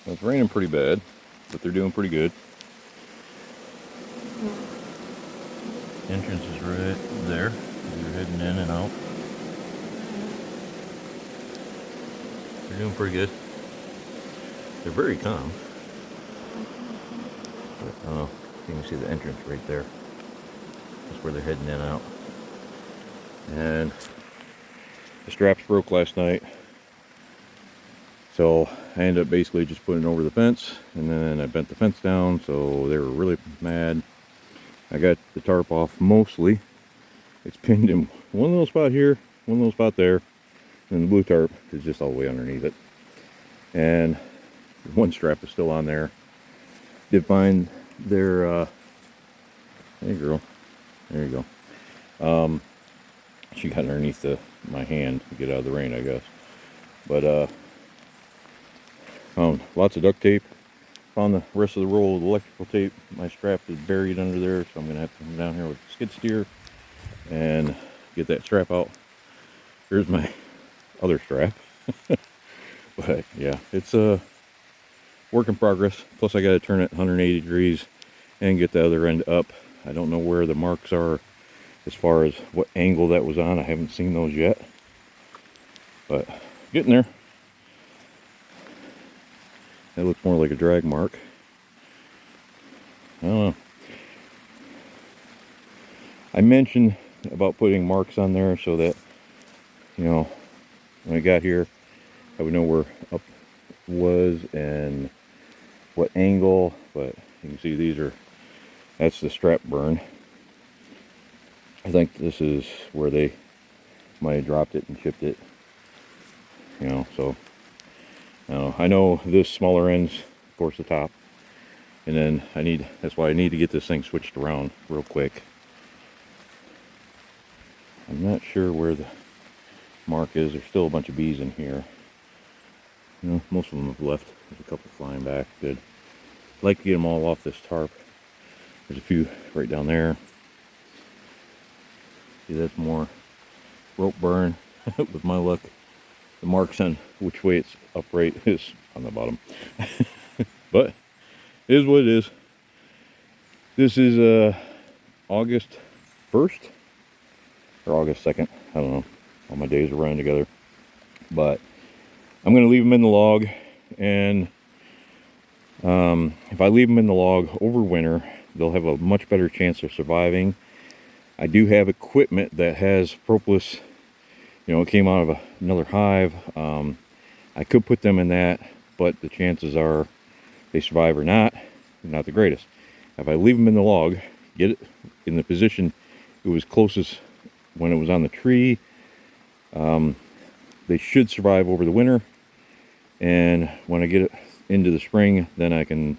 Well, it's raining pretty bad, but they're doing pretty good. Entrance is right there. They're heading in and out. They're doing pretty good. They're very calm. But, you can see the entrance right there. That's where they're heading in and out. And the straps broke last night. So I ended up basically just putting it over the fence, and then I bent the fence down, so they were really mad. I got the tarp off mostly. It's pinned in one little spot here, one little spot there, and the blue tarp is just all the way underneath it. And one strap is still on there. Did find their, hey girl, there you go. She got underneath my hand to get out of the rain, I guess. But found lots of duct tape. Found the rest of the roll of electrical tape. My strap is buried under there, so I'm gonna have to come down here with the skid steer and get that strap out. Here's my other strap. But yeah, it's a work in progress. Plus I got to turn it 180 degrees and get the other end up. I don't know where the marks are as far as what angle that was on. I haven't seen those yet, but getting there. That looks more like a drag mark. I don't know. I mentioned about putting marks on there so that, you know, when I got here, I would know where up was and what angle. But you can see that's the strap burn. I think this is where they might have dropped it and chipped it, you know. So I know this smaller end's of course the top, and then that's why I need to get this thing switched around real quick. I'm not sure where the mark is. There's still a bunch of bees in here. You know, most of them have left. There's a couple flying back. Good. I'd like to get them all off this tarp. There's a few right down there. See, that's more rope burn. With my luck, the marks on which way it's upright is on the bottom. But it is what it is. This is August 1st or August 2nd. I don't know. All my days are running together. But I'm going to leave them in the log, and if I leave them in the log over winter, they'll have a much better chance of surviving. I do have equipment that has propolis. You know, it came out of another hive. I could put them in that, but the chances are they survive or not the greatest. If I leave them in the log, get it in the position it was closest when it was on the tree, they should survive over the winter. And when I get it into the spring, then I can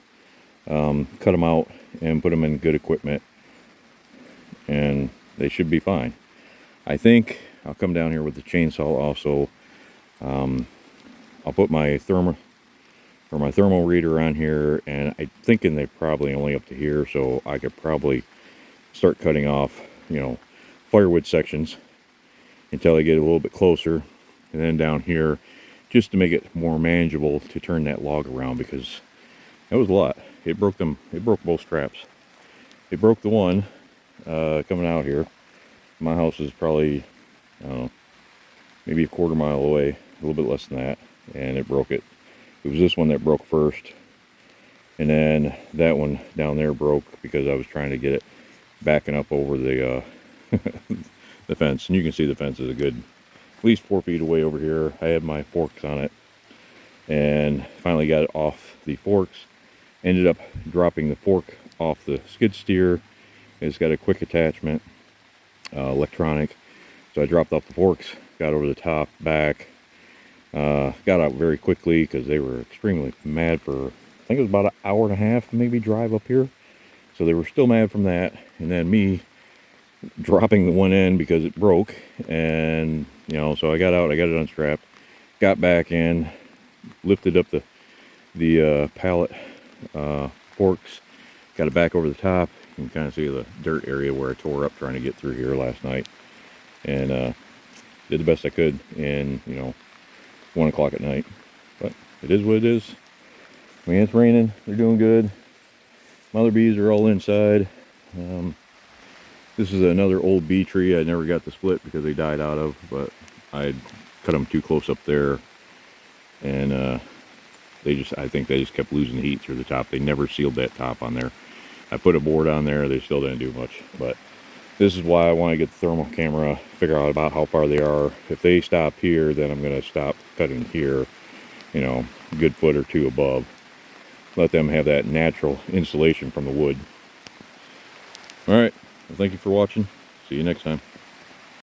cut them out and put them in good equipment, and they should be fine. I think I'll come down here with the chainsaw also. I'll put my thermal reader on here, and I'm thinking they're probably only up to here, so I could probably start cutting off, you know, firewood sections until I get a little bit closer, and then down here just to make it more manageable to turn that log around, because that was a lot. It broke both straps. It broke the one coming out here. My house is probably, I don't know, maybe a quarter mile away, a little bit less than that, and it broke it. It was this one that broke first, and then that one down there broke because I was trying to get it backing up over the the fence. And you can see the fence is a good at least 4 feet away over here. I had my forks on it and finally got it off the forks. Ended up dropping the fork off the skid steer. It's got a quick attachment, electronic. So I dropped off the forks, got over the top, back, got out very quickly because they were extremely mad for, I think it was about an hour and a half maybe drive up here. So they were still mad from that. And then me dropping the one end because it broke, and you know, so I got out, I got it unstrapped, got back in, lifted up the pallet forks, got it back over the top. You can kind of see the dirt area where I tore up trying to get through here last night, and did the best I could in, you know, 1 o'clock at night. But it is what it is. I mean, it's raining. They're doing good. Mother bees are all inside. This is another old bee tree I never got to split because they died out of, but I cut them too close up there, and I think they just kept losing heat through the top. They never sealed that top on there. I put a board on there, they still didn't do much, but this is why I want to get the thermal camera, figure out about how far they are. If they stop here, then I'm going to stop cutting here, you know, a good foot or two above. Let them have that natural insulation from the wood. All right, well, thank you for watching. See you next time.